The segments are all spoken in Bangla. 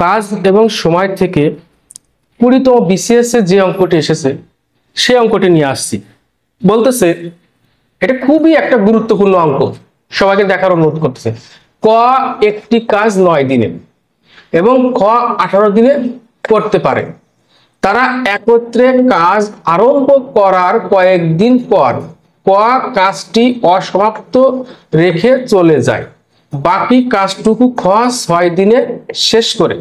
কাজ এবং সময় থেকে 20তম বিসিএস এর যে অঙ্কটি এসেছে সেই অঙ্কটি নিয়ে আসছি। বলতেছে এটা খুবই একটা গুরুত্বপূর্ণ অঙ্ক, সবাইকে দেখার অনুরোধ করতেছে। ক একটি কাজ 9 দিনে এবং খ 18 দিনে করতে পারে। তারা একত্রে কাজ আরম্ভ করার কয়েকদিন পর ক কাজটি অসমাপ্ত রেখে চলে যায়। বাকি কাজটুকু খ 6 দিনে শেষ করে।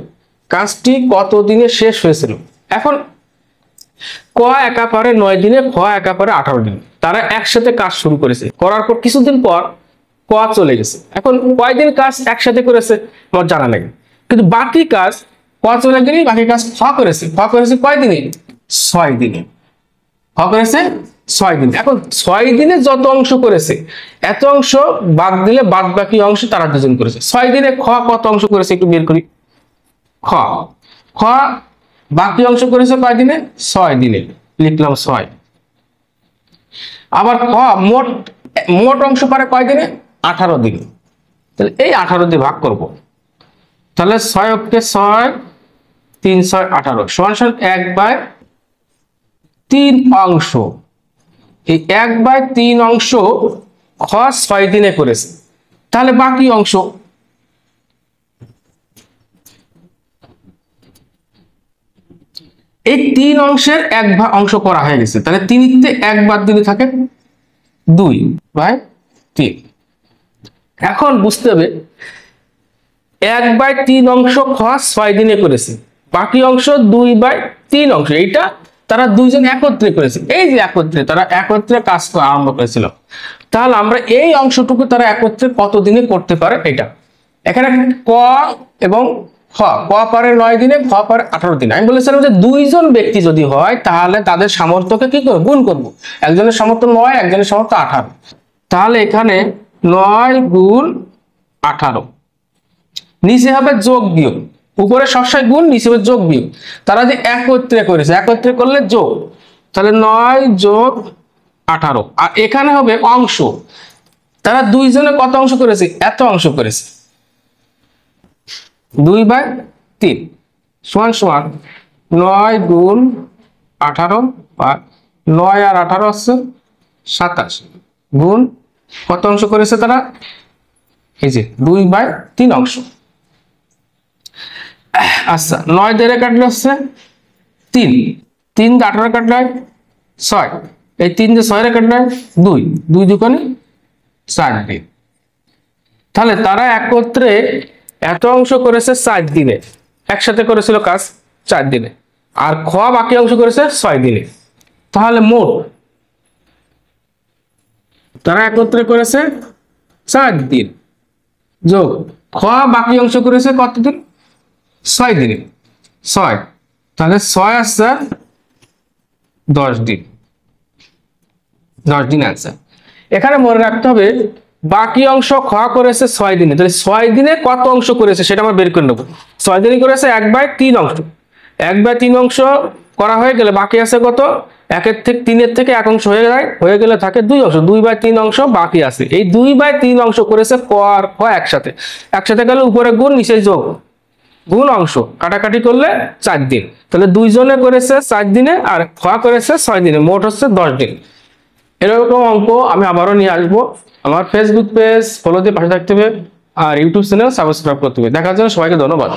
কাজটি কত দিনে শেষ হয়েছিল? এখন ক একা পারে 9 দিনে, খ একা পারে 18 দিনে। তারা একসাথে কাজ শুরু করেছে, করার পর কিছুদিন পর ক চলে গেছে। এখন কয়দিন কাজ একসাথে করেছে আমার জানা নেই, কিন্তু বাকি কাজ ক চলে গেলেই বাকি কাজ খ করেছে। খ করেছে কয়দিনে? 6 দিনে। খ করেছে 6 দিন। এখন 6 দিনে যত অংশ করেছে এত অংশ বাদ দিলে বাদ বাকি অংশ তারা দুজন করেছে। 6 দিনে খ কত অংশ করেছে একটু বের করি। খ খ বাকি অংশ করেছে কয় দিনে? 6 দিনে, লিখলাম 6। আবার খ মোট অংশ পারে কয় দিনে? 18 দিনে। তাহলে এই 18 দিয়ে ভাগ করব, তাহলে 6 অক্ষে 6, 3 6 18 সমান 1/3 অংশ। এই 1/3 অংশ খ 6 দিনে করেছে। তাহলে বাকি অংশ এই 3 অংশের 1 অংশ করা হয়ে গেছে, তাহলে 3তে 1 বাদ দিলে থাকে 2/3। এখন বুঝতে হবে 1/3 অংশ খ 6 দিনে করেছে, বাকি অংশ 2/3 অংশ। এইটা তারা দুইজন একত্রে করেছে। এই যে একত্রে তারা একত্রে কাজ আরম্ভ করেছিল, তাহলে আমরা এই অংশটুকু তারা একত্রে কত দিনে করতে পারে এটা। এখানে ক এবং খ, ক পারে 9 দিনে, খ পারে 18 দিনে। আমি বলেছিলাম যে দুইজন ব্যক্তি যদি হয় তাহলে তাদের সামর্থ্যকে কি করব? গুণ করব। একজনের সামর্থ্য 9, একজনের সামর্থ্য 18। তাহলে এখানে 9 গুণ 18, নিচে হবে যোগ বিয়োগ। উপরে সবসময় গুণ, নিচে হবে যোগ বিয়োগ। তারা যে একত্রে করেছে, একত্রে করলে যোগ, তাহলে 9 যোগ 18। আর এখানে হবে অংশ, তারা দুইজনে কত অংশ করেছে? এত অংশ করেছে। 2/3 সমান 9 গুণ 18 বা 9 আর 18 হচ্ছে 27 গুণ কত অংশ করেছে তারা? এই যে 2/3 অংশ। আচ্ছা, 9 দিয়ে কাটলে হচ্ছে 3, 3 দিয়ে 18 কাটলে 6, এই 3 দিয়ে 6 কাটলে 2, 2 দুগুণে 4 দিন। তাহলে তারা একত্রে এত অংশ করেছে 4 দিনে, একসাথে করেছিল কাজ 4 দিনে। আর খ বাকি অংশ করেছে 6 দিনে। তাহলে মোট তারা একত্রে করেছে 4 দিন, যোগ খ বাকি অংশ করেছে কত দিন? 6 দিনে। 6, তাহলে 6 আসছে 10 দিন। 10 দিন আনসার। এখানে মনে রাখতে হবে বাকি অংশ খ করেছে 6 দিনে, তাহলে 6 দিনে কত অংশ করেছে সেটা আমরা বের করে নেব। 6 দিনে করেছে 1/3 অংশ। 1/3 অংশ করা হয়ে গেলে বাকি আছে কত? 3 থেকে 1 অংশ হয়ে গেলে থাকে 2 অংশ। 2/3 অংশ বাকি আছে। এই 2/3 অংশ করেছে ক আর খ একসাথে। একসাথে গেলে উপরে গুণ, নিচে যোগ, গুণ অংশ কাটাকাটি করলে 4 দিন। তাহলে দুইজনে করেছে 4 দিনে আর খ করেছে 6 দিনে, মোট হচ্ছে 10 দিন। এরকম অঙ্ক আমি আবারও নিয়ে আসবো। আমার ফেসবুক পেজ ফলো দিয়ে পাশে থাকতে হবে আর ইউটিউব চ্যানেল সাবস্ক্রাইব করতে হবে। দেখার জন্য সবাইকে ধন্যবাদ।